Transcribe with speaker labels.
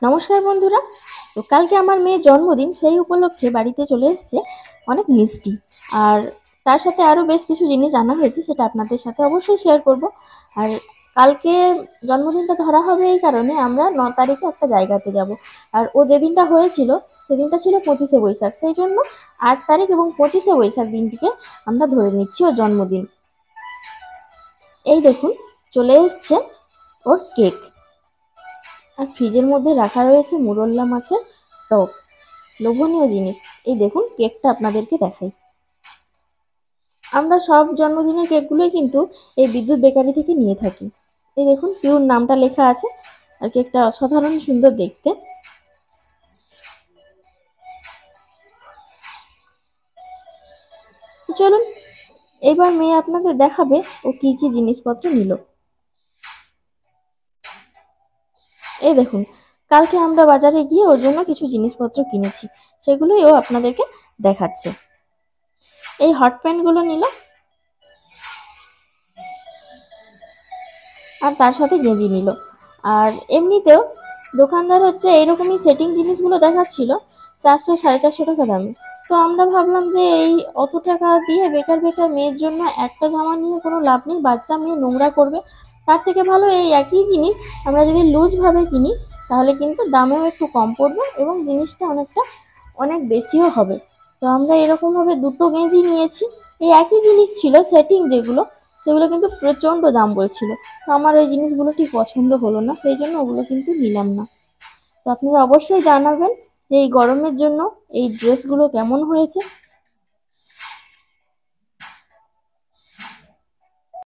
Speaker 1: নমস্কার বন্ধুরা। তো কালকে আমার মেয়ের জন্মদিন, সেই উপলক্ষে বাড়িতে চলে এসেছে অনেক মিষ্টি। আর তার সাথে আরও বেশ কিছু জিনিস আনা হয়েছে, সেটা আপনাদের সাথে অবশ্যই শেয়ার করব। আর কালকে জন্মদিনটা ধরা হবে এই কারণে, আমরা 9 তারিখে একটা জায়গাতে যাব। আর ও যেদিনটা হয়েছিল সেদিনটা ছিল 25শে বৈশাখ, সেই জন্য 8 তারিখ এবং 25শে বৈশাখ দিনটিকে আমরা ধরে নিচ্ছি ওর জন্মদিন। এই দেখুন, চলে এসছে ওর কেক। আর ফ্রিজের মধ্যে রাখা রয়েছে মুরল্লা মাছের টক, লোভনীয় জিনিস। এই দেখুন, কেকটা আপনাদেরকে দেখাই। আমরা সব জন্মদিনের কেকগুলোই কিন্তু এই বিদ্যুৎ বেকারি থেকে নিয়ে থাকি। এই দেখুন, পিওর নামটা লেখা আছে। আর কেকটা অসাধারণ সুন্দর দেখতে। তো চলুন, এবার মেয়ে আপনাদের দেখাবে ও কি কি জিনিসপত্র নিল। এই দেখুন, কালকে আমরা বাজারে গিয়ে ওর জন্য কিছু জিনিসপত্র কিনেছি, সেগুলোই ও আপনাদেরকে দেখাচ্ছে। এই হট প্যান্টগুলো নিল, আর তার সাথে গেঞ্জি নিল। আর এমনিতেও দোকানদার হচ্ছে এইরকমই সেটিং জিনিসগুলো দেখাচ্ছিল 400 সাড়ে 400 টাকা দামে। তো আমরা ভাবলাম যে এই অত টাকা দিয়ে বেকার বেকার মেয়ের জন্য একটা জামা নিয়ে কোনো লাভ নেই, বাচ্চা মেয়ে নোংরা করবে। তার থেকে ভালো এই একই জিনিস আমরা যদি লুজভাবে কিনি, তাহলে কিন্তু দামেও একটু কম পড়বে এবং জিনিসটা অনেক বেশিও হবে। তো আমরা এরকমভাবে দুটো গেঞ্জি নিয়েছি। এই একই জিনিস ছিল, সেটিং যেগুলো, সেগুলো কিন্তু প্রচণ্ড দাম বলছিল। তো আমার ওই জিনিসগুলো ঠিক পছন্দ হলো না, সেই জন্য ওগুলো কিন্তু নিলাম না। তো আপনারা অবশ্যই জানাবেন যে এই গরমের জন্য এই ড্রেসগুলো কেমন হয়েছে।